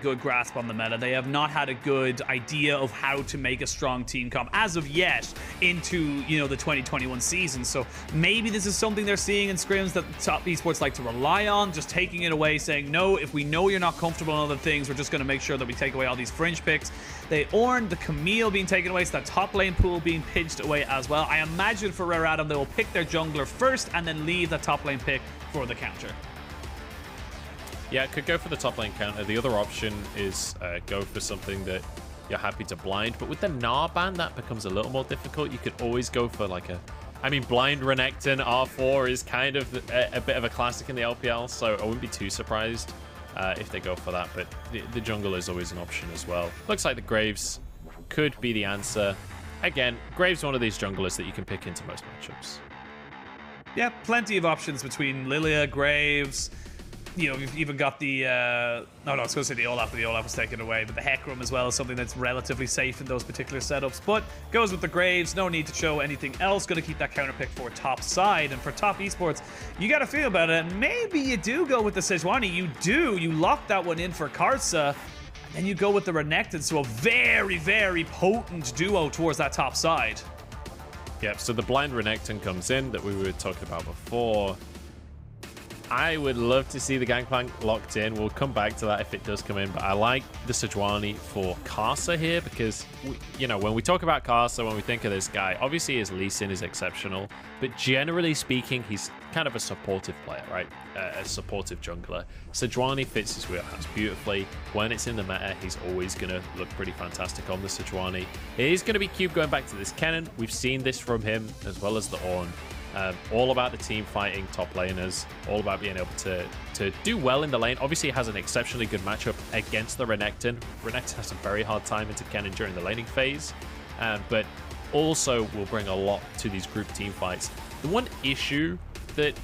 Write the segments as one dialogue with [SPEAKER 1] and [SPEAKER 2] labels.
[SPEAKER 1] good grasp on the meta. They have not had a good idea of how to make a strong team comp as of yet into, you know, the 2021 season. So maybe this is something they're seeing in scrims that top esports like to rely on, just taking it away, saying, no, if we know you're not comfortable in other things, we're just going to make sure that we take away all these fringe picks. They Ornn, the Camille being taken away, so that top lane pool being pinched away as well. I imagine for Rare Adam, they will pick their jungler first and then leave the top lane pick for the counter.
[SPEAKER 2] Yeah, it could go for the top lane counter. The other option is go for something that you're happy to blind. But with the Gnar ban, that becomes a little more difficult. You could always go for like a... I mean, blind Renekton R4 is kind of a bit of a classic in the LPL, so I wouldn't be too surprised if they go for that. But the jungle is always an option as well. Looks like the Graves could be the answer. Again, Graves one of these junglers that you can pick into most matchups.
[SPEAKER 1] Yeah, plenty of options between Lilia, Graves. You know, you've even got the, no, I was going to say the Olaf, but the Olaf was taken away. But the Hecarim as well is something that's relatively safe in those particular setups. But goes with the Graves, no need to show anything else. Going to keep that counter pick for top side. And for top esports, you got to feel about it. And maybe you do go with the Sejuani. You lock that one in for Karsa. And then you go with the Renekton. So a very, very potent duo towards that top side.
[SPEAKER 2] Yep, so the blind Renekton comes in that we were talking about before. I would love to see the Gangplank locked in. We'll come back to that if it does come in, but I like the Sejuani for Karsa here because, you know, when we talk about Karsa, when we think of this guy, obviously his Lee Sin is exceptional, but generally speaking, he's kind of a supportive player, right? A supportive jungler. Sejuani fits his wheelhouse beautifully. When it's in the meta, he's always going to look pretty fantastic on the Sejuani. It is going to be cube going back to this Kennen. We've seen this from him as well as the Ornn. All about the team fighting top laners, all about being able to do well in the lane. Obviously, he has an exceptionally good matchup against the Renekton. Renekton has a very hard time into Kennen during the laning phase, but also will bring a lot to these group team fights. The one issue that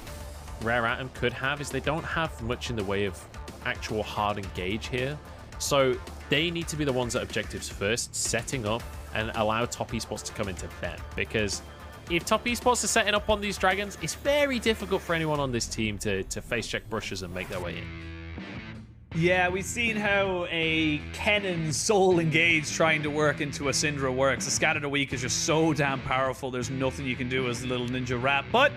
[SPEAKER 2] Rare Atom could have is they don't have much in the way of actual hard engage here. So they need to be the ones at objectives first, setting up and allow top esports to come into bed, because if top esports are setting up on these dragons, it's very difficult for anyone on this team to face check brushes and make their way in.
[SPEAKER 1] Yeah, we've seen how a Kennen soul engage trying to work into a Syndra works. A Scattered a Week is just so damn powerful. There's nothing you can do as a little ninja rat. But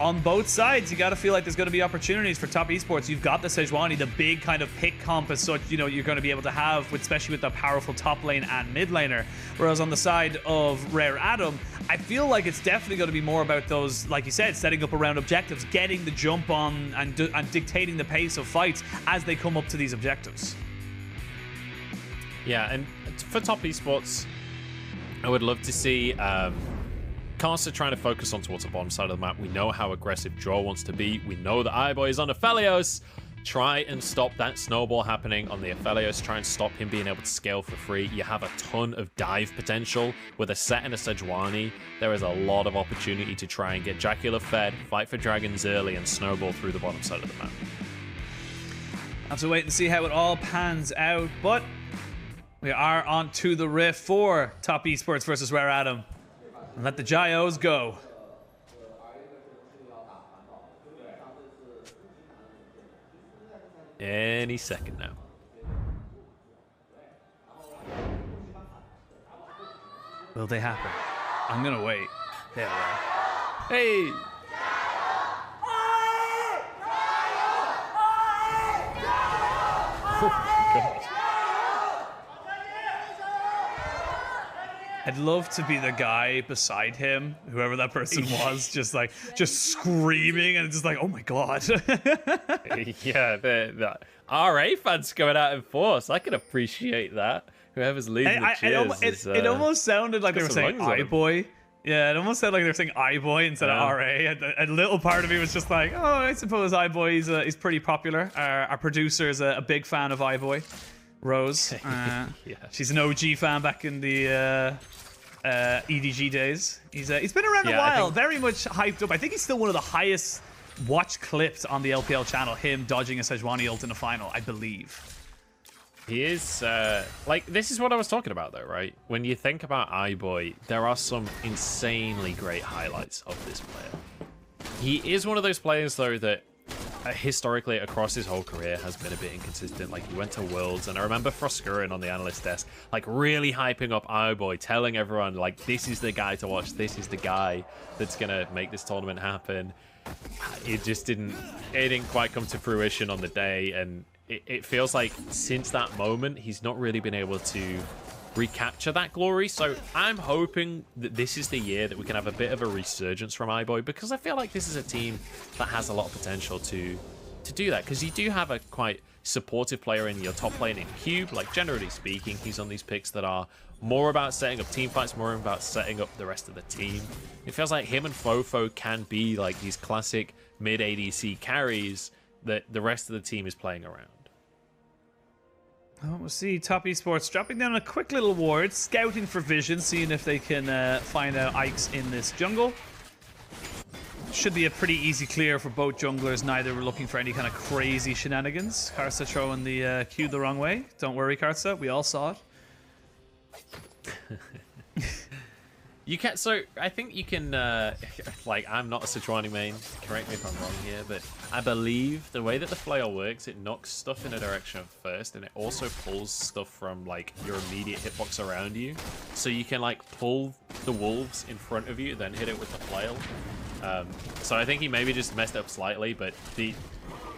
[SPEAKER 1] on both sides, you got to feel like there's going to be opportunities for top esports. You've got the Sejuani, the big kind of pick comp as such, you know, you're going to be able to have, especially with the powerful top lane and mid laner. Whereas on the side of Rare Atom, I feel like it's definitely going to be more about those, like you said, setting up around objectives, getting the jump on and dictating the pace of fights as they come up to these objectives.
[SPEAKER 2] Yeah, and for top esports, I would love to see Karsa trying to focus on towards the bottom side of the map. We know how aggressive Zhuo wants to be. We know that iBoy is on Aphelios. Try and stop that snowball happening on the Aphelios. Try and stop him being able to scale for free. You have a ton of dive potential with a Sett and a Sejuani. There is a lot of opportunity to try and get JackeyLove fed, fight for dragons early, and snowball through the bottom side of the map.
[SPEAKER 1] Have to wait and see how it all pans out, but we are on to the rift for top esports versus Rare Atom. And let the Gyos go.
[SPEAKER 2] Any second now.
[SPEAKER 1] Will they happen? I'm gonna wait. There we are.
[SPEAKER 2] Hey! Oh my God.
[SPEAKER 1] I'd love to be the guy beside him, whoever that person was, just screaming and just like, oh my God.
[SPEAKER 2] Yeah, the RA fans going out in force. I can appreciate that. Whoever's leading the cheers.
[SPEAKER 1] It almost sounded like they were saying iBoy. Yeah, it almost sounded like they were saying iBoy instead of RA. A little part of me was just like, oh, I suppose iBoy is pretty popular. Our producer is a big fan of iBoy. Rose.
[SPEAKER 2] Yeah.
[SPEAKER 1] She's an OG fan back in the EDG days. He's been around a while, very much hyped up. I think he's still one of the highest watch clips on the LPL channel, him dodging a Sejuani ult in a final, I believe.
[SPEAKER 2] He is, like, this is what I was talking about, though, right? When you think about iBoy, there are some insanely great highlights of this player. He is one of those players, though, that historically across his whole career has been a bit inconsistent. Like, he went to Worlds, and I remember Froskurin on the analyst desk, like, really hyping up iBoy, telling everyone, like, this is the guy to watch, this is the guy that's gonna make this tournament happen. It just didn't quite come to fruition on the day, and it feels like since that moment he's not really been able to recapture that glory. So I'm hoping that this is the year that we can have a bit of a resurgence from iBoy, because I feel like this is a team that has a lot of potential to do that, because you do have a quite supportive player in your top lane in Cube. Like, generally speaking, he's on these picks that are more about setting up team fights, more about setting up the rest of the team. It feels like him and FoFo can be like these classic mid ADC carries that the rest of the team is playing around.
[SPEAKER 1] Oh, we'll see Top Esports dropping down a quick little ward, scouting for vision, seeing if they can find out Ike's in this jungle. Should be a pretty easy clear for both junglers. Neither were looking for any kind of crazy shenanigans. Karsa throwing the Q the wrong way. Don't worry, Karsa. We all saw it.
[SPEAKER 2] You can, so I think you can, like, I'm not a Sejuani main, correct me if I'm wrong here, but I believe the way that the flail works, it knocks stuff in a direction first, and it also pulls stuff from, like, your immediate hitbox around you. So you can, like, pull the wolves in front of you, then hit it with the flail. So I think he maybe just messed up slightly, but the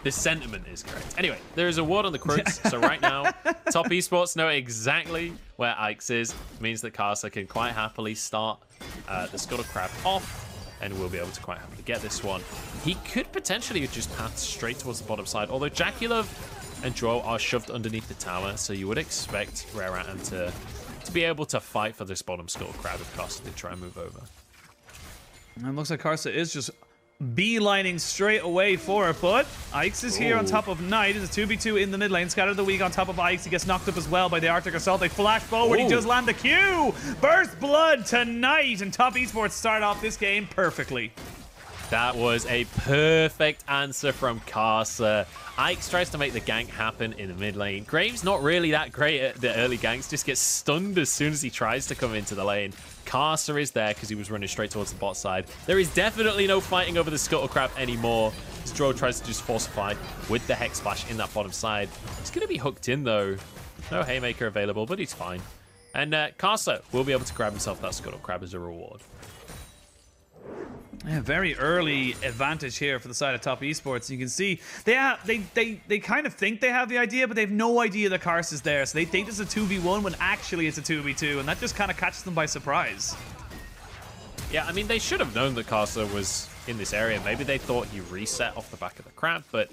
[SPEAKER 2] sentiment is correct. Anyway, there is a ward on the Crux, so right now, Top Esports know exactly where Ike's is. It means that Karsa can quite happily start the Scuttle Crab off, and we'll be able to quite happily get this one. He could potentially just path straight towards the bottom side, although JackeyLove and Zhuo are shoved underneath the tower, so you would expect Renekton to be able to fight for this bottom Scuttle Crab if Karsa did try and move over.
[SPEAKER 1] And it looks like Karsa is just beelining straight away for it, but Ike's is here on top of Knight. It's a 2v2 in the mid lane. Scatter the Weak on top of Ike's. He gets knocked up as well by the Arctic Assault. They flash forward. He does land the Q. Burst blood to Knight, and Top Esports start off this game perfectly.
[SPEAKER 2] That was a perfect answer from Karsa. Ike's tries to make the gank happen in the mid lane. Graves not really that great at the early ganks, just gets stunned as soon as he tries to come into the lane. Karsa is there because he was running straight towards the bot side. There is definitely no fighting over the Scuttle Crab anymore. Zhuo tries to just force a fight with the Hex Splash in that bottom side. He's going to be hooked in though. No Haymaker available, but he's fine. And Karsa will be able to grab himself that Scuttle Crab as a reward.
[SPEAKER 1] Yeah, very early advantage here for the side of Top Esports. You can see they kind of think they have the idea, but they have no idea that Karsa is there. So they think it's a 2v1 when actually it's a 2v2, and that just kind of catches them by surprise.
[SPEAKER 2] Yeah, I mean, they should have known that Karsa was in this area. Maybe they thought he reset off the back of the crab, but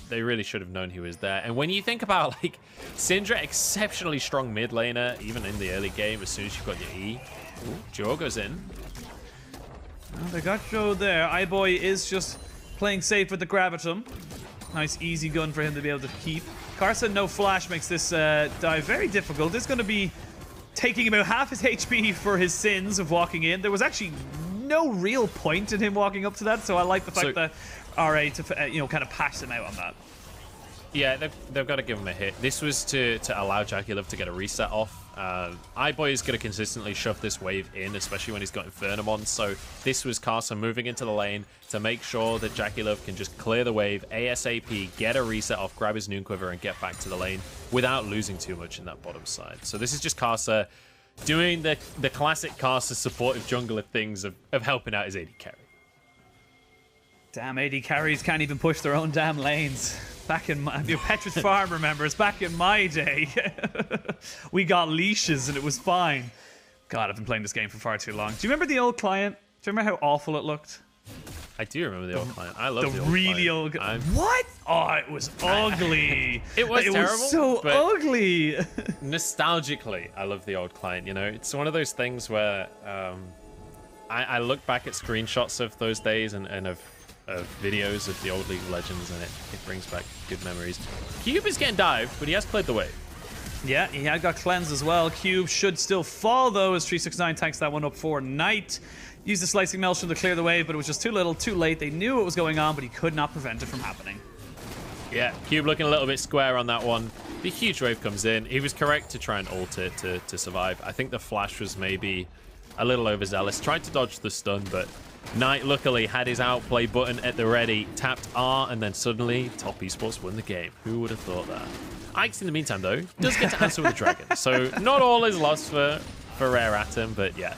[SPEAKER 2] they really should have known he was there. And when you think about, like, Syndra, exceptionally strong mid laner, even in the early game, as soon as you've got your E. Zhuo goes in.
[SPEAKER 1] Well, they got Zhuo there. iBoy is just playing safe with the Gravitum. Nice easy gun for him to be able to keep. Karsa, no flash, makes this dive very difficult. It's going to be taking about half his HP for his sins of walking in. There was actually no real point in him walking up to that, so I like the fact that RA to kind of pass him out on that.
[SPEAKER 2] Yeah, they've got to give him a hit. This was to allow JackeyLove to get a reset off. iBoy is going to consistently shove this wave in, especially when he's got Infernum on. So this was Karsa moving into the lane to make sure that JackeyLove can just clear the wave ASAP, get a reset off, grab his Noon Quiver, and get back to the lane without losing too much in that bottom side. So this is just Karsa doing the classic Karsa supportive jungler things of helping out his AD carry.
[SPEAKER 1] Damn, AD carries can't even push their own damn lanes. Back in my, Petrus Farm remembers, back in my day, we got leashes and it was fine. God, I've been playing this game for far too long. Do you remember the old client? Do you remember how awful it looked?
[SPEAKER 2] I do remember the old client. I love the old
[SPEAKER 1] really
[SPEAKER 2] client.
[SPEAKER 1] Old. What? Oh, it was ugly.
[SPEAKER 2] It was terrible. It was
[SPEAKER 1] so ugly.
[SPEAKER 2] Nostalgically, I love the old client. You know, it's one of those things where I look back at screenshots of those days and of videos of the old League of Legends, and it brings back good memories. Cube is getting dived, but he has cleared the wave.
[SPEAKER 1] Yeah, he had got cleansed as well. Cube should still fall, though, as 369 tanks that one up for Knight. Used the Slicing Maelstrom to clear the wave, but it was just too little, too late. They knew what was going on, but he could not prevent it from happening.
[SPEAKER 2] Yeah, Cube looking a little bit square on that one. The huge wave comes in. He was correct to try and ult it to survive. I think the flash was maybe a little overzealous. Tried to dodge the stun, but Knight luckily had his outplay button at the ready, tapped R, and then suddenly Top Esports won the game. Who would have thought that? Ike's in the meantime, though, does get to answer with a dragon. So not all is lost for Rare Atom, but yeah.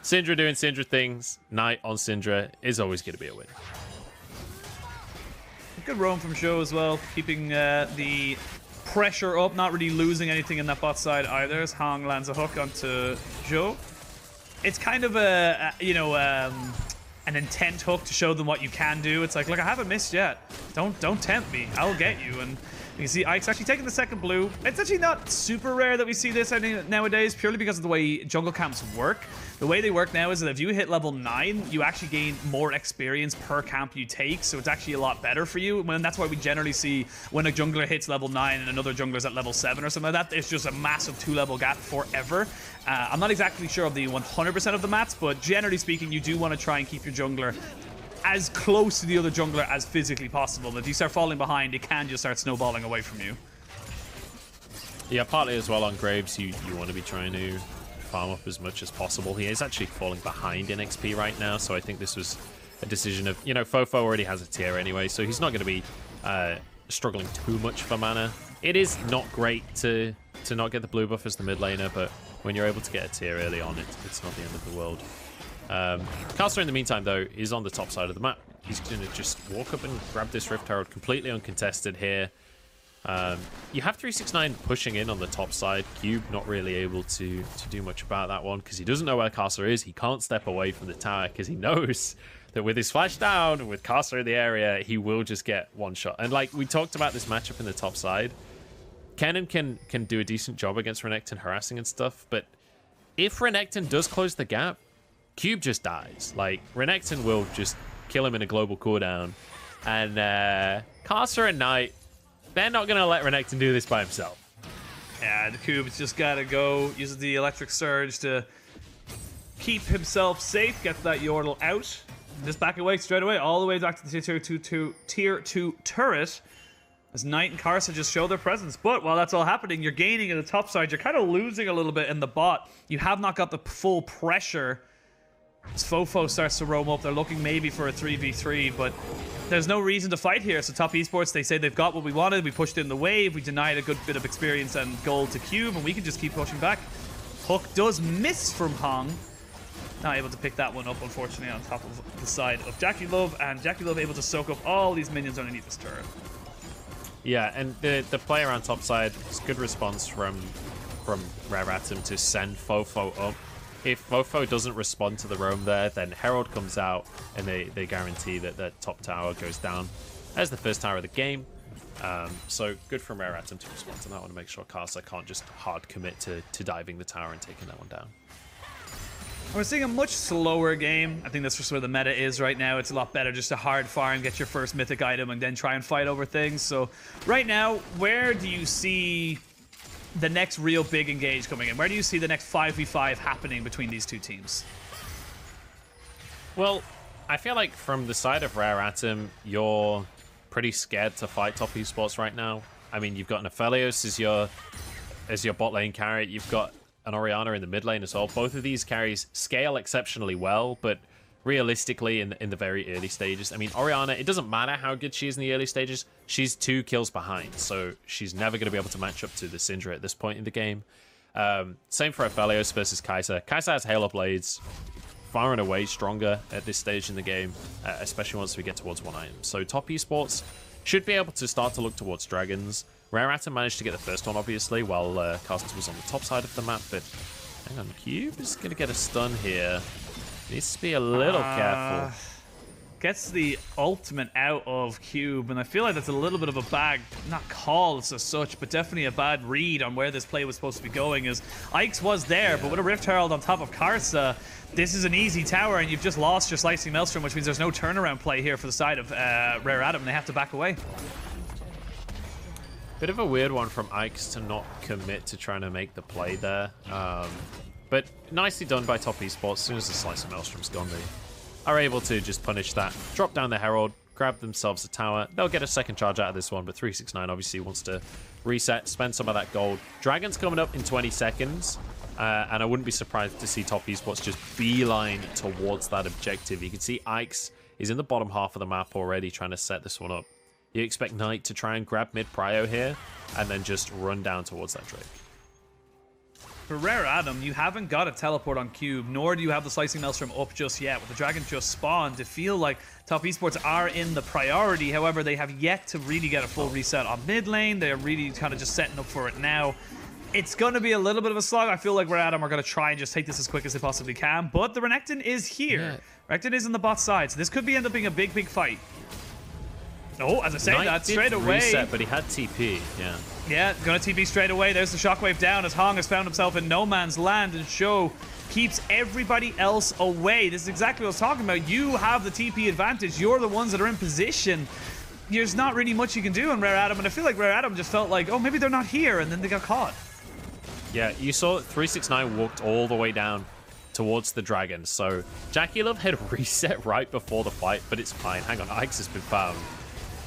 [SPEAKER 2] Syndra doing Syndra things. Knight on Syndra is always going to be a win.
[SPEAKER 1] Good roam from Zhuo as well, keeping the pressure up, not really losing anything in that bot side either, as Hong lands a hook onto Zhuo. It's kind of an intent hook to show them what you can do. It's like, look, I haven't missed yet. Don't tempt me. I'll get you. And you can see Ike's actually taking the second blue. It's actually not super rare that we see this nowadays, purely because of the way jungle camps work. The way they work now is that if you hit level 9, you actually gain more experience per camp you take, so it's actually a lot better for you. And that's why we generally see when a jungler hits level 9 and another jungler's at level 7 or something like that, it's just a massive 2-level gap forever. I'm not exactly sure of the 100% of the maths, but generally speaking, you do want to try and keep your jungler as close to the other jungler as physically possible. If you start falling behind, it can just start snowballing away from you.
[SPEAKER 2] Yeah, partly as well on Graves, you want to be trying to farm up as much as possible. He is actually falling behind in XP right now, so I think this was a decision of, you know, FoFo already has a tier anyway, so he's not going to be struggling too much for mana. It is not great to not get the blue buff as the mid laner, but when you're able to get a tier early on, it's not the end of the world. Karsa, in the meantime, though, is on the top side of the map. He's going to just walk up and grab this Rift Herald completely uncontested here. You have 369 pushing in on the top side. Cube not really able to do much about that one because he doesn't know where Karsa is. He can't step away from the tower because he knows that with his flash down and with Karsa in the area, he will just get one shot. And like we talked about this matchup in the top side, Kennen can do a decent job against Renekton harassing and stuff, but if Renekton does close the gap, Cube just dies. Like, Renekton will just kill him in a global cooldown. And Karsa and Knight, they're not going to let Renekton do this by himself.
[SPEAKER 1] Yeah, the Cube's just got to go. Uses the Electric Surge to keep himself safe. Gets that Yordle out. Just back away straight away. All the way back to the tier 2 turret. As Knight and Karsa just show their presence. But while that's all happening, you're gaining at the top side. You're kind of losing a little bit in the bot. You have not got the full pressure. As FoFo starts to roam up, they're looking maybe for a 3v3, but there's no reason to fight here. So Top Esports, they say they've got what we wanted. We pushed in the wave. We denied a good bit of experience and gold to Cube, and we can just keep pushing back. Hook does miss from Hong. Not able to pick that one up, unfortunately, on top of the side of JackeyLove, and JackeyLove able to soak up all these minions underneath this turret.
[SPEAKER 2] Yeah, and the player on top side, it's good response from Rare Atom to send FoFo up. If FoFo doesn't respond to the roam there, then Herald comes out and they guarantee that that top tower goes down as the first tower of the game. So good from Rare Atom to respond to that one to make sure Karsa can't just hard commit to diving the tower and taking that one down.
[SPEAKER 1] We're seeing a much slower game. I think that's just where the meta is right now. It's a lot better just to hard fire and get your first mythic item and then try and fight over things. So right now, where do you see the next real big engage coming in? Where do you see the next 5v5 happening between these two teams?
[SPEAKER 2] Well, I feel like from the side of Rare Atom, you're pretty scared to fight Top Esports right now. I mean, you've got an Aphelios as your bot lane carry. You've got an Orianna in the mid lane as well. Both of these carries scale exceptionally well, but realistically in the very early stages, I mean, Orianna, it doesn't matter how good she is in the early stages, she's 2 kills behind, so she's never going to be able to match up to the Syndra at this point in the game. Same for Aphelios versus Kaisa. Kaisa has Halo Blades, far and away stronger at this stage in the game, especially once we get towards one item. So Top Esports should be able to start to look towards dragons. Rare Atom managed to get the first one, obviously, while Karsa was on the top side of the map, but hang on, Cube is going to get a stun here. Needs to be a little careful.
[SPEAKER 1] Gets the ultimate out of Cube, and I feel like that's a little bit of a bad, not call as such, but definitely a bad read on where this play was supposed to be going, as Ike's was there, but with a Rift Herald on top of Karsa, this is an easy tower, and you've just lost your Slicing Maelstrom, which means there's no turnaround play here for the side of Rare Atom, and they have to back away.
[SPEAKER 2] Bit of a weird one from Ike's to not commit to trying to make the play there. But nicely done by Top Esports. As soon as the Slice of Maelstrom's gone, they are able to just punish that. Drop down the Herald, grab themselves a tower. They'll get a second charge out of this one, but 369 obviously wants to reset, spend some of that gold. Dragon's coming up in 20 seconds. And I wouldn't be surprised to see Top Esports just beeline towards that objective. You can see Ike's is in the bottom half of the map already trying to set this one up. You expect Knight to try and grab mid-prio here and then just run down towards that Drake.
[SPEAKER 1] For Rare Adam, you haven't got a teleport on Cube, nor do you have the Slicing Maelstrom up just yet. With the Dragon just spawned, to feel like Top Esports are in the priority. However, they have yet to really get a full reset on mid lane. They're really kind of just setting up for it now. It's going to be a little bit of a slog. I feel like Rare Adam are going to try and just take this as quick as they possibly can. But the Renekton is here. Yeah. Renekton is on the bot side, so this could end up being a big fight. Oh, as I say that, straight away.
[SPEAKER 2] Reset, but he had TP, yeah.
[SPEAKER 1] Yeah, gonna TP straight away. There's the shockwave down as Hong has found himself in no man's land, and Zhuo keeps everybody else away. This is exactly what I was talking about. You have the TP advantage. You're the ones that are in position. There's not really much you can do on Rare Adam, and I feel like Rare Adam just felt like, oh, maybe they're not here, and then they got caught.
[SPEAKER 2] Yeah, you saw 369 walked all the way down towards the dragon, so JackeyLove had reset right before the fight, but it's fine. Hang on, Ike's has been found.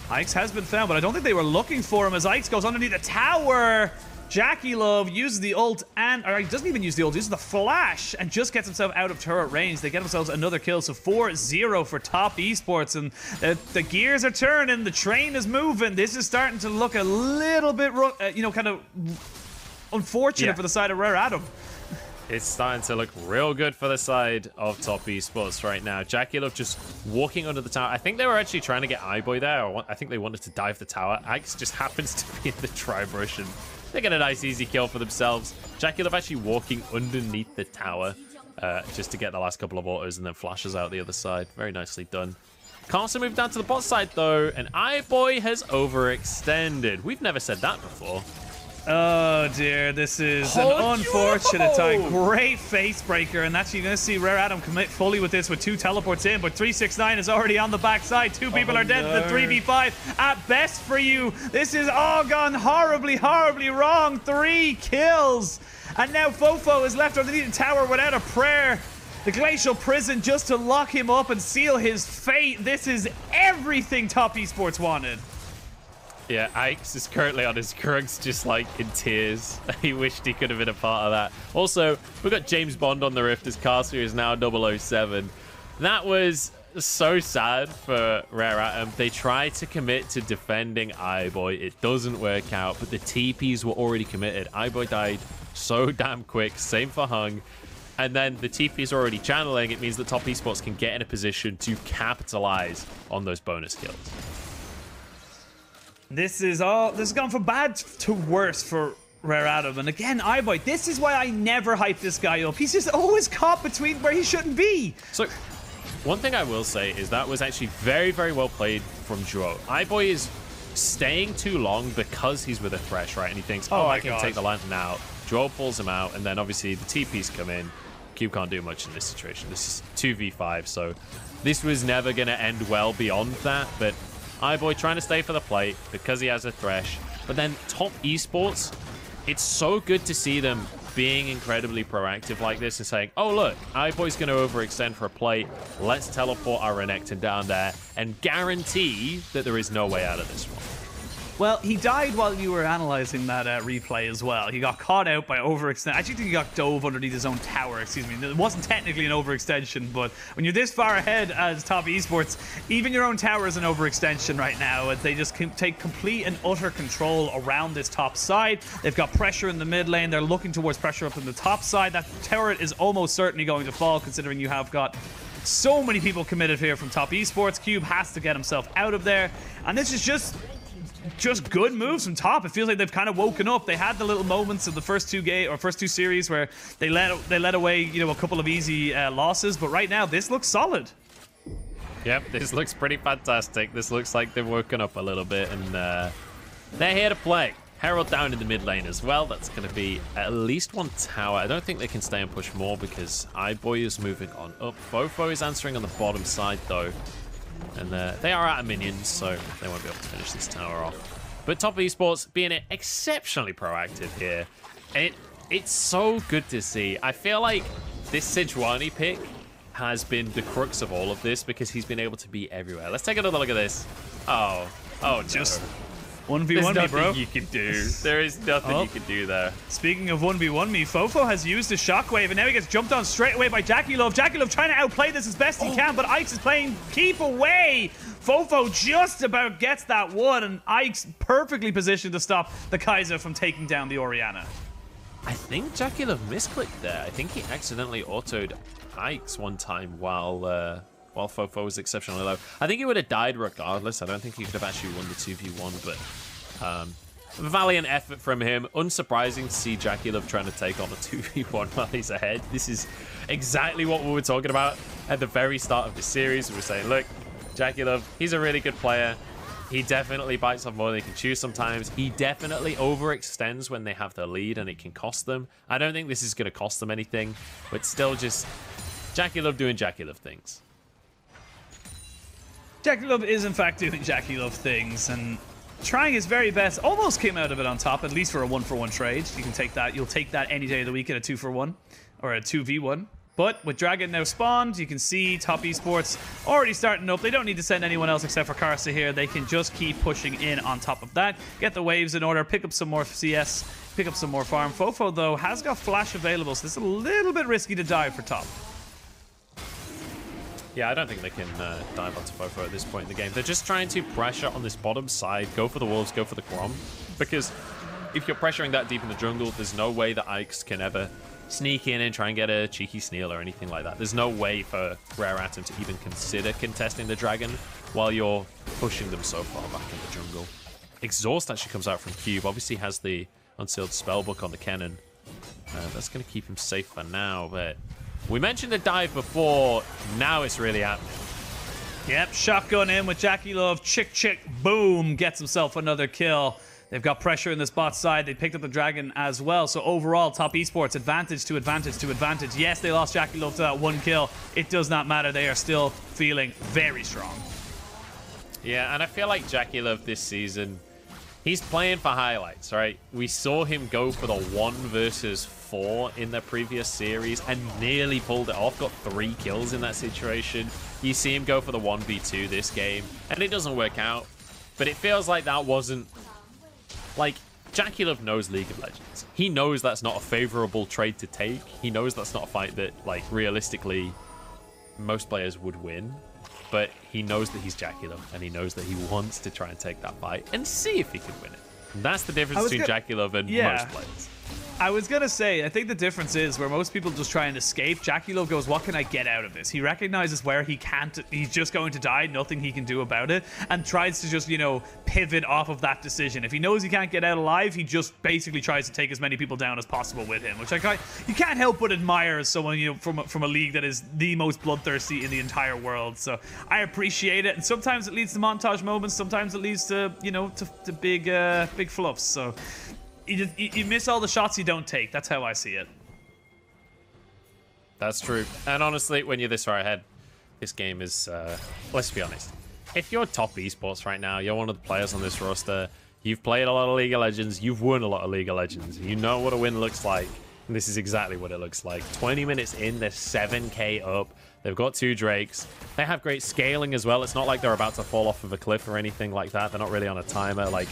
[SPEAKER 1] Ike's has been found, but I don't think they were looking for him as Ike's goes underneath the tower. JackeyLove uses the ult, or he doesn't even use the ult, uses the flash, and just gets himself out of turret range. They get themselves another kill, so 4-0 for Top Esports, and the gears are turning, the train is moving. This is starting to look a little bit, kind of unfortunate for the side of Rare Adam.
[SPEAKER 2] It's starting to look real good for the side of Top Esports right now. JackeyLove just walking under the tower. I think they were actually trying to get iBoy there. Or I think they wanted to dive the tower. Axe just happens to be in the tri-brush, and they get a nice easy kill for themselves. JackeyLove actually walking underneath the tower just to get the last couple of autos and then flashes out the other side. Very nicely done. Karsa moved down to the bot side though, and iBoy has overextended. We've never said that before.
[SPEAKER 1] Oh dear, this is an unfortunate tie. Great face breaker, and that's, you're going to see Rare Adam commit fully with this with 2 teleports in, but 369 is already on the backside. 2 people are dead to the 3v5 at best for you. This is all gone horribly wrong. 3 kills, and now FoFo is left underneath the tower without a prayer. The Glacial Prison just to lock him up and seal his fate. This is everything Top Esports wanted.
[SPEAKER 2] Yeah, Ike's is currently on his Krugs just like in tears. He wished he could have been a part of that. Also, we've got James Bond on the Rift as Karsa is now 007. That was so sad for Rare Atom. They tried to commit to defending iBoy. It doesn't work out, but the TPs were already committed. iBoy died so damn quick. Same for Hung. And then the TP is already channeling. It means that Top Esports can get in a position to capitalize on those bonus kills.
[SPEAKER 1] This has gone from bad to worse for Rare Adam. And again, iBoy, this is why I never hype this guy up. He's just always caught between where he shouldn't be.
[SPEAKER 2] So, one thing I will say is that was actually very, very well played from Zhuo. iBoy is staying too long because he's with a Thresh, right? And he thinks, oh, I can take the lantern out. Zhuo pulls him out, and then obviously the TPs come in. Cube can't do much in this situation. This is 2v5, so this was never going to end well beyond that, but iBoy trying to stay for the plate because he has a Thresh. But then Top Esports, it's so good to see them being incredibly proactive like this and saying, oh, look, iBoy's going to overextend for a plate. Let's teleport our Renekton down there and guarantee that there is no way out of this one.
[SPEAKER 1] Well, he died while you were analyzing that replay as well. He got caught out by overextend. I actually think he got dove underneath his own tower, excuse me. It wasn't technically an overextension, but when you're this far ahead as Top Esports, even your own tower is an overextension right now. They just can take complete and utter control around this top side. They've got pressure in the mid lane. They're looking towards pressure up in the top side. That turret is almost certainly going to fall, considering you have got so many people committed here from Top Esports. Cube has to get himself out of there, and this is just good moves from Top. It feels like they've kind of woken up. They had the little moments of the first two series where they let away, a couple of easy losses, but right now this looks solid.
[SPEAKER 2] Yep, this looks pretty fantastic. This looks like they've woken up a little bit, and they're here to play. Herald down in the mid lane as well. That's going to be at least 1 tower. I don't think they can stay and push more because iBoy is moving on up. FoFo is answering on the bottom side though. And they are out of minions, so they won't be able to finish this tower off. But Top Esports being exceptionally proactive here. It's so good to see. I feel like this Sejuani pick has been the crux of all of this because he's been able to be everywhere. Let's take another look at this. Oh, no.
[SPEAKER 1] 1v1 me, bro.
[SPEAKER 2] There's nothing you can do. There is nothing you can do there.
[SPEAKER 1] Speaking of 1v1 me, FoFo has used the shockwave, and now he gets jumped on straight away by JackeyLove. JackeyLove trying to outplay this as best he can, but Ike's is playing keep away. FoFo just about gets that one, and Ike's perfectly positioned to stop the Kaisa from taking down the Orianna.
[SPEAKER 2] I think JackeyLove misclicked there. I think he accidentally autoed Ike's one time while FoFo was exceptionally low. I think he would have died regardless. I don't think he could have actually won the 2v1, but valiant effort from him. Unsurprising to see JackeyLove trying to take on a 2v1 while he's ahead. This is exactly what we were talking about at the very start of the series. We were saying, look, JackeyLove, he's a really good player. He definitely bites off more than he can chew sometimes. He definitely overextends when they have the lead and it can cost them. I don't think this is going to cost them anything, but still just JackeyLove doing JackeyLove things.
[SPEAKER 1] JackeyLove is in fact doing JackeyLove things and trying his very best. Almost came out of it on top, at least for a 1-for-1 trade. You can take that. You'll take that any day of the week at a 2-for-1 or a 2v1. But with Dragon now spawned, you can see Top Esports already starting up. They don't need to send anyone else except for Karsa here. They can just keep pushing in on top of that. Get the waves in order, pick up some more CS, pick up some more farm. FoFo, though, has got flash available, so this is a little bit risky to dive for top.
[SPEAKER 2] Yeah, I don't think they can dive onto FoFo at this point in the game. They're just trying to pressure on this bottom side, go for the wolves, go for the Grom. Because if you're pressuring that deep in the jungle, there's no way that Ike's can ever sneak in and try and get a cheeky steal or anything like that. There's no way for Rare Atom to even consider contesting the Dragon while you're pushing them so far back in the jungle. Exhaust actually comes out from Cube. Obviously has the unsealed spellbook on the Kennen. That's going to keep him safe for now, but we mentioned a dive before. Now it's really happening.
[SPEAKER 1] Yep, shotgun in with JackeyLove. Chick, boom, gets himself another kill. They've got pressure in this bot side. They picked up the Dragon as well. So overall, Top Esports, advantage to advantage to advantage. Yes, they lost JackeyLove to that one kill. It does not matter. They are still feeling very strong.
[SPEAKER 2] Yeah, and I feel like JackeyLove this season, he's playing for highlights, right? We saw him go for the 1 versus 4 in the previous series and nearly pulled it off. Got 3 kills in that situation. You see him go for the 1v2 this game, and it doesn't work out. But it feels like that wasn't... Like, JackeyLove knows League of Legends. He knows that's not a favorable trade to take. He knows that's not a fight that, like, realistically, most players would win. But he knows that he's JackeyLove, and he knows that he wants to try and take that fight and see if he can win it. And that's the difference between JackeyLove and most players.
[SPEAKER 1] I was going to say, I think the difference is where most people just try and escape, JackeyLove goes, what can I get out of this? He recognizes where he can't, he's just going to die, nothing he can do about it, and tries to just, you know, pivot off of that decision. If he knows he can't get out alive, he just basically tries to take as many people down as possible with him, which you can't help but admire as someone, you know, from a league that is the most bloodthirsty in the entire world. So I appreciate it, and sometimes it leads to montage moments, sometimes it leads to, you know, to big fluffs. So you miss all the shots you don't take. That's how I see it.
[SPEAKER 2] That's true. And honestly, when you're this far ahead, this game is, let's be honest. If you're Top Esports right now, you're one of the players on this roster, you've played a lot of League of Legends, you've won a lot of League of Legends, you know what a win looks like. And this is exactly what it looks like. 20 minutes in, they're 7k up. They've got 2 Drakes. They have great scaling as well. It's not like they're about to fall off of a cliff or anything like that. They're not really on a timer. Like,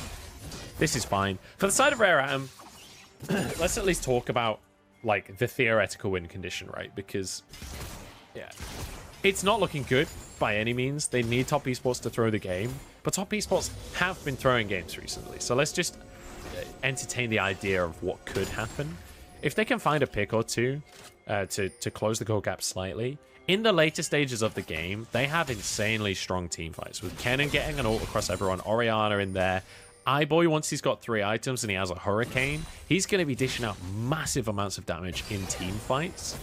[SPEAKER 2] this is fine. For the side of Rare Atom, let's at least talk about, like, the theoretical win condition, right? Because, yeah, it's not looking good by any means. They need Top Esports to throw the game, but Top Esports have been throwing games recently. So let's just entertain the idea of what could happen. If they can find a pick or two to close the goal gap slightly, in the later stages of the game, they have insanely strong team fights, with Kennen getting an ult across everyone, Orianna in there. iBoy, once he's got 3 items and he has a Hurricane, he's going to be dishing out massive amounts of damage in team fights.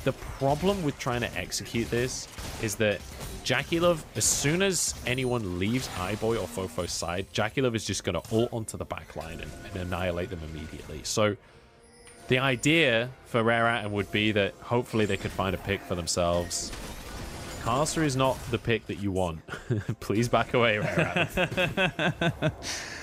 [SPEAKER 2] The problem with trying to execute this is that JackeyLove, as soon as anyone leaves iBoy or FoFo's side, JackeyLove is just going to ult onto the backline and annihilate them immediately. So the idea for Rare Atom would be that hopefully they could find a pick for themselves. Karsa is not the pick that you want. Please back away, Rare Atom.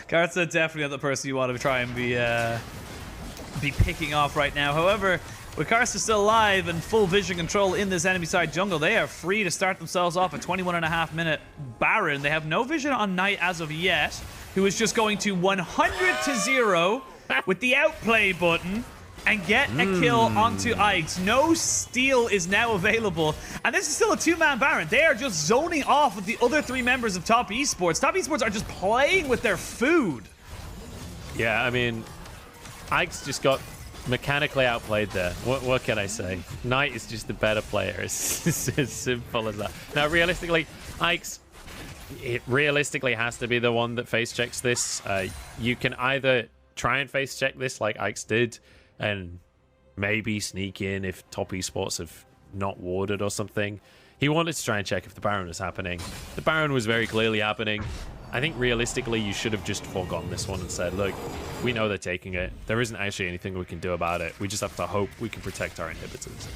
[SPEAKER 1] Karsa definitely not the person you want to try and be picking off right now. However, with Karsa still alive and full vision control in this enemy side jungle, they are free to start themselves off a 21.5-minute Baron. They have no vision on Knight as of yet. who is just going to 100-0 with the outplay button and get a kill onto Ikes. No steal is now available. And this is still a two-man Baron. They are just zoning off with the other 3 members of Top Esports. Top Esports are just playing with their food.
[SPEAKER 2] Yeah, I mean, Ikes just got mechanically outplayed there. What can I say? Knight is just the better player. It's as simple as that. Now, realistically, Ikes, it realistically has to be the one that face checks this. You can either try and face check this like Ikes did, and maybe sneak in if Top Esports have not warded or something. He wanted to try and check if the Baron was happening. The Baron was very clearly happening. I think realistically you should have just forgotten this one and said, look, we know they're taking it. There isn't actually anything we can do about it. We just have to hope we can protect our inhibitors.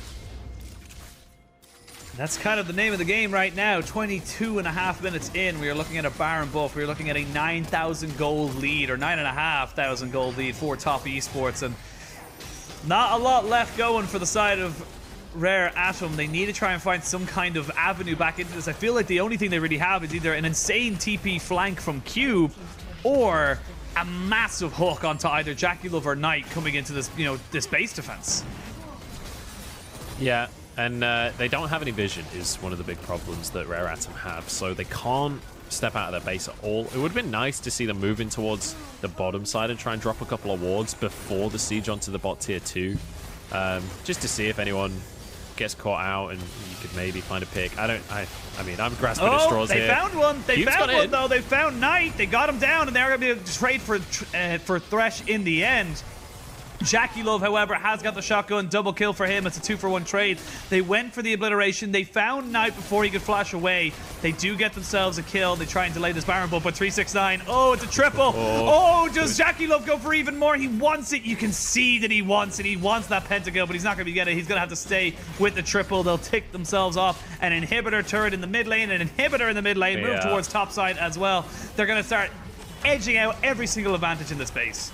[SPEAKER 1] That's kind of the name of the game right now. 22.5 minutes in, we are looking at a Baron buff. We are looking at a 9,000 gold lead, or 9,500 gold lead for Top Esports, and not a lot left going for the side of Rare Atom. They need to try and find some kind of avenue back into this. I feel like the only thing they really have is either an insane TP flank from Cube or a massive hook onto either JackeyLove or Knight coming into this, you know, this base defense.
[SPEAKER 2] Yeah, and they don't have any vision is one of the big problems that Rare Atom have, so they can't step out of their base at all. It would have been nice to see them moving towards the bottom side and try and drop a couple of wards before the siege onto the bot tier 2, just to see if anyone gets caught out and you could maybe find a pick. I mean, I'm grasping at straws here.
[SPEAKER 1] They found one. They
[SPEAKER 2] Cube's
[SPEAKER 1] found one, though. They found Knight. They got him down, and they're going to be able to trade for Thresh in the end. JackeyLove, however, has got the shotgun. Double kill for him. It's a 2-for-1 trade. They went for the obliteration. They found Knight before he could flash away. They do get themselves a kill. They try and delay this Baron buff, but 369. Oh, it's a triple. Oh, does JackeyLove go for even more? He wants it. You can see that he wants it. He wants that pentakill, but he's not going to get it. He's going to have to stay with the triple. They'll tick themselves off. An inhibitor turret in the mid lane, an inhibitor in the mid lane. Move towards top side as well. They're going to start edging out every single advantage in this base.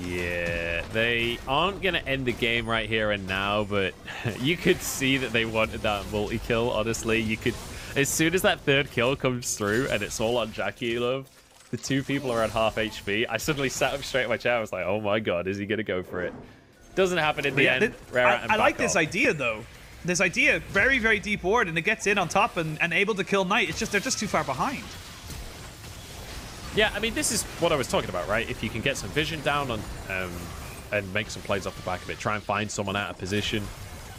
[SPEAKER 2] Yeah, they aren't going to end the game right here and now, but you could see that they wanted that multi-kill, honestly. You could, as soon as that third kill comes through and it's all on JackeyLove, the 2 people are at half HP, I suddenly sat up straight in my chair. I was like, oh my god, is he going to go for it? Doesn't happen in the end.
[SPEAKER 1] I like this idea, though. This idea, very, very deep ward, and it gets in on top and able to kill Knight. It's just, they're just too far behind.
[SPEAKER 2] Yeah, I mean, this is what I was talking about, right? If you can get some vision down on and make some plays off the back of it, try and find someone out of position.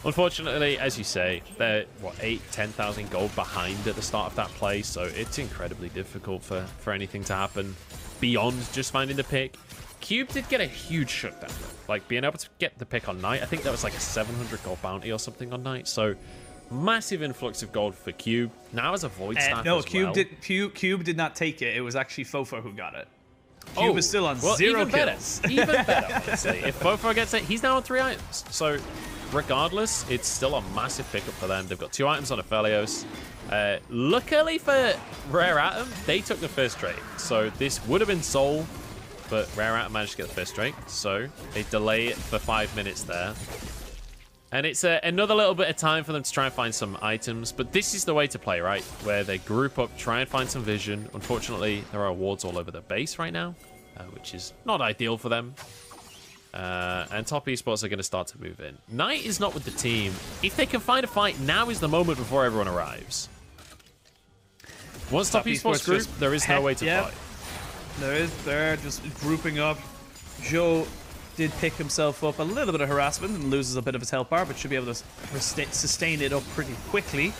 [SPEAKER 2] Unfortunately, as you say, they're, what, 10,000 gold behind at the start of that play, so it's incredibly difficult for anything to happen beyond just finding the pick. Cube did get a huge shutdown, though. Like, being able to get the pick on Knight, I think that was like a 700 gold bounty or something on Knight, so massive influx of gold for Cube. Now as a Void staff
[SPEAKER 1] no,
[SPEAKER 2] as well.
[SPEAKER 1] Cube did not take it. It was actually FoFo who got it. Cube is still on 0 kills.
[SPEAKER 2] Even better, honestly. If FoFo gets it, he's now on 3 items. So regardless, it's still a massive pickup for them. They've got 2 items on Aphelios. Luckily for Rare Atom, they took the first trade. So this would have been Soul, but Rare Atom managed to get the first trade. So they delay it for 5 minutes there. And it's another little bit of time for them to try and find some items. But this is the way to play, right? Where they group up, try and find some vision. Unfortunately, there are wards all over the base right now, which is not ideal for them. And Top Esports are going to start to move in. Knight is not with the team. If they can find a fight, now is the moment before everyone arrives. Once Top Esports group, there is no way to fight.
[SPEAKER 1] They're just grouping up. Zhuo did pick himself up a little bit of harassment and loses a bit of his health bar, but should be able to sustain it up pretty quickly.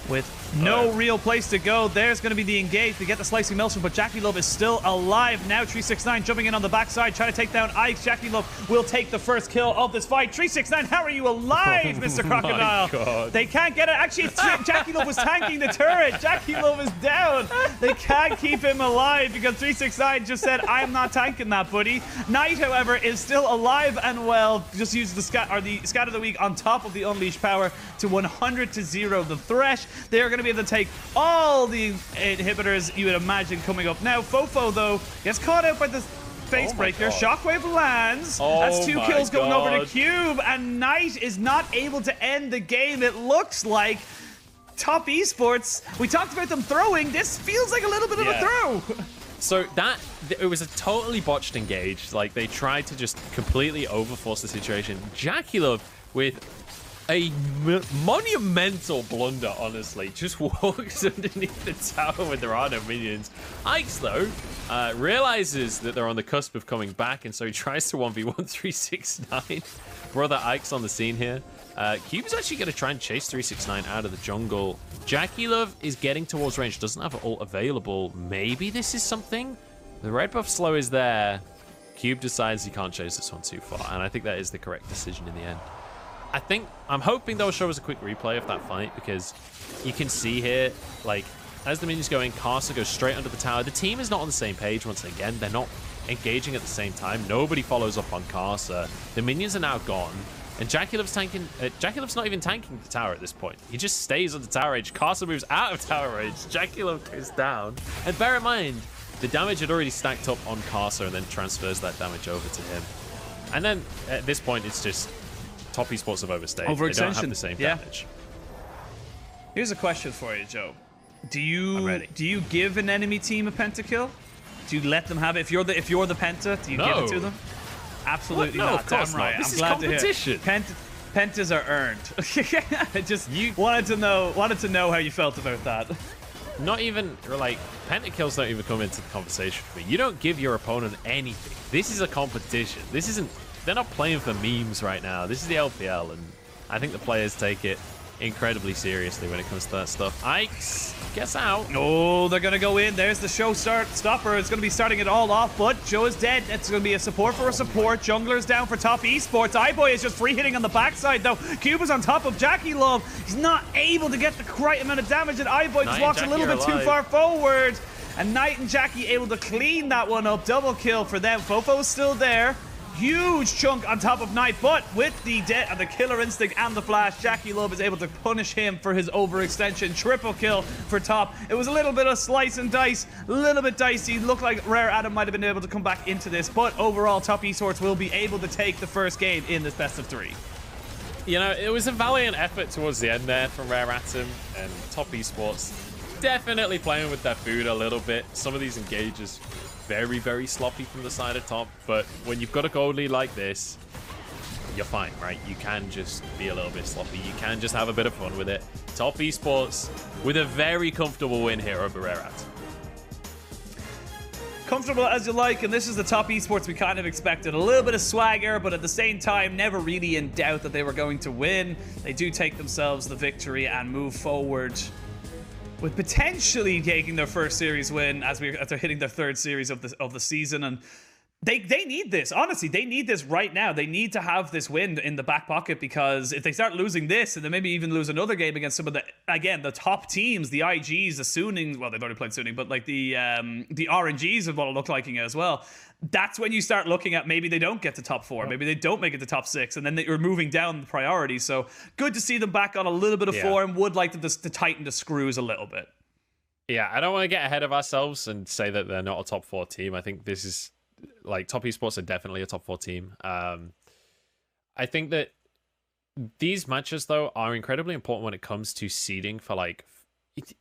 [SPEAKER 1] With no real place to go, there's going to be the engage. They get the slicing Maelstrom, but JackeyLove is still alive. Now 369 jumping in on the backside, trying to take down Ikes. JackeyLove will take the first kill of this fight. 369, how are you alive, Mr. Crocodile?
[SPEAKER 2] God.
[SPEAKER 1] They can't get it. Actually, JackeyLove was tanking the turret. JackeyLove is down. They can't keep him alive because 369 just said, I am not tanking that, buddy. Knight, however, is still alive and well. Just used the scat of the week on top of the unleashed power to 100-0 the Thresh. They're going to be able to take all the inhibitors you would imagine coming up. Now, FoFo, though, gets caught out by the face breaker. Shockwave lands. That's 2 kills going over to Cube, and Knight is not able to end the game. It looks like Top Esports, we talked about them throwing. This feels like a little bit of a throw.
[SPEAKER 2] So it was a totally botched engage. Like, they tried to just completely overforce the situation. JackeyLove with a monumental blunder, honestly, just walks underneath the tower when there are no minions. Ike's, though, realizes that they're on the cusp of coming back, and so he tries to 1v1 369. Brother Ike's on the scene here. Cube's actually going to try and chase 369 out of the jungle. JackeyLove is getting towards range, doesn't have ult available. Maybe this is something? The red buff slow is there. Cube decides he can't chase this one too far, and I think that is the correct decision in the end. I'm hoping they'll show us a quick replay of that fight, because you can see here, like, as the minions go in, Karsa goes straight under the tower. The team is not on the same page once again. They're not engaging at the same time. Nobody follows up on Karsa. The minions are now gone. And JackeyLove's tanking. JackeyLove's not even tanking the tower at this point. He just stays on the tower range. Karsa moves out of tower range. JackeyLove goes down. And bear in mind, the damage had already stacked up on Karsa and then transfers that damage over to him. And then at this point, it's just top esports have overstayed. They don't have the same damage.
[SPEAKER 1] Here's a question for you, Joe. Do you give an enemy team a pentakill? Do you let them have it? If you're the penta, do you give it to them? Absolutely
[SPEAKER 2] no,
[SPEAKER 1] not.
[SPEAKER 2] Of course
[SPEAKER 1] Damn right.
[SPEAKER 2] not. This
[SPEAKER 1] I'm
[SPEAKER 2] is
[SPEAKER 1] glad
[SPEAKER 2] competition.
[SPEAKER 1] to hear. Pentas are earned. I just wanted to know how you felt about that.
[SPEAKER 2] Not even, like, pentakills don't even come into the conversation for me. You don't give your opponent anything. This is a competition. This isn't, they're not playing for memes right now. This is the LPL, and I think the players take it incredibly seriously when it comes to that stuff. Ike's gets out.
[SPEAKER 1] Oh, they're going to go in. There's the show stopper. It's going to be starting it all off, but Joe is dead. It's going to be a support for a support. Jungler's down for top esports. iBoy is just free hitting on the backside, though. Cube is on top of JackeyLove. He's not able to get the right amount of damage, and iBoy just walks a little bit too far forward. And Knight and Jackie able to clean that one up. Double kill for them. FoFo's still there. Huge chunk on top of Knight, but with the killer instinct and the flash, JackeyLove is able to punish him for his overextension. Triple kill for top. It was a little bit of slice and dice, a little bit dicey. Looked like Rare Adam might have been able to come back into this, but overall, top esports will be able to take the first game in this best of 3.
[SPEAKER 2] You know, it was a valiant effort towards the end there from Rare Atom, and top esports definitely playing with their food a little bit. Some of these engages very, very sloppy from the side of top, but when you've got a gold lead like this, you're fine, right? You can just be a little bit sloppy. You can just have a bit of fun with it. Top esports with a very comfortable win here over Rare Atom.
[SPEAKER 1] Comfortable as you like, and this is the top esports we kind of expected. A little bit of swagger, but at the same time, never really in doubt that they were going to win. They do take themselves the victory and move forward with potentially taking their first series win as they're hitting their third series of the season. And they need this. Honestly, they need this right now. They need to have this win in the back pocket, because if they start losing this and then maybe even lose another game against some of the top teams, the IGs, the Sunings, well, they've already played Suning, but like the RNGs of what it looked like as well. That's when you start looking at maybe they don't get to top 4, maybe they don't make it to top 6, and then you're moving down the priority. So good to see them back on a little bit of form. Would like them to tighten the screws a little bit.
[SPEAKER 2] Yeah, I don't want to get ahead of ourselves and say that they're not a top 4 team. I think this is, like, top esports are definitely a top 4 team. I think that these matches, though, are incredibly important when it comes to seeding for, like,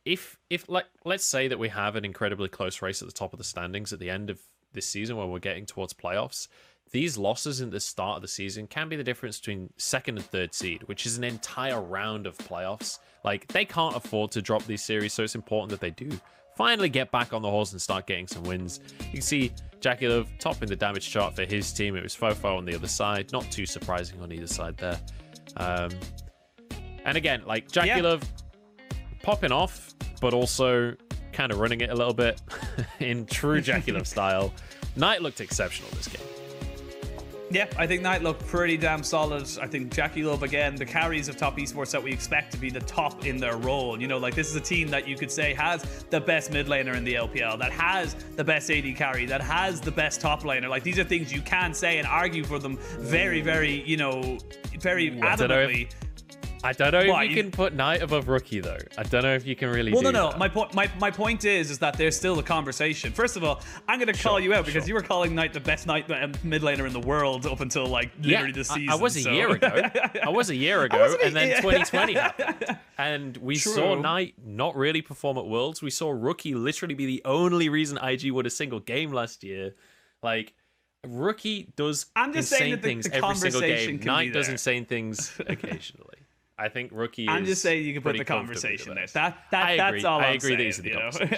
[SPEAKER 2] if like, let's say that we have an incredibly close race at the top of the standings at the end of this season when we're getting towards playoffs. These losses in the start of the season can be the difference between 2nd and 3rd seed, which is an entire round of playoffs. Like, they can't afford to drop these series, so it's important that they do finally get back on the horse and start getting some wins. You can see JackeyLove topping the damage chart for his team. It was FoFo on the other side. Not too surprising on either side there. And again, like, JackeyLove popping off, but also kind of running it a little bit in true JackeyLove style. Knight looked exceptional this game.
[SPEAKER 1] Yeah, I think Knight looked pretty damn solid. I think JackeyLove, again, the carries of top esports that we expect to be the top in their role. You know, like, this is a team that you could say has the best mid laner in the LPL, that has the best AD carry, that has the best top laner. Like, these are things you can say and argue for them very, very, you know, very adamantly.
[SPEAKER 2] I don't know
[SPEAKER 1] What,
[SPEAKER 2] if you can put Knight above Rookie, though. I don't know if you can really
[SPEAKER 1] Well,
[SPEAKER 2] do
[SPEAKER 1] no.
[SPEAKER 2] that.
[SPEAKER 1] My point is that there's still a conversation. First of all, I'm going to call you out because you were calling Knight the best Knight mid laner in the world up until like literally this season.
[SPEAKER 2] I was a year ago. I was a year ago, and then 2020 happened. And we saw Knight not really perform at Worlds. We saw Rookie literally be the only reason IG won a single game last year. Like, Rookie does insane things every single game. Knight does insane things occasionally. I think Rookie
[SPEAKER 1] I'm
[SPEAKER 2] is
[SPEAKER 1] just saying you can put the conversation there. That's all I'm saying.
[SPEAKER 2] I agree that he's in the conversation.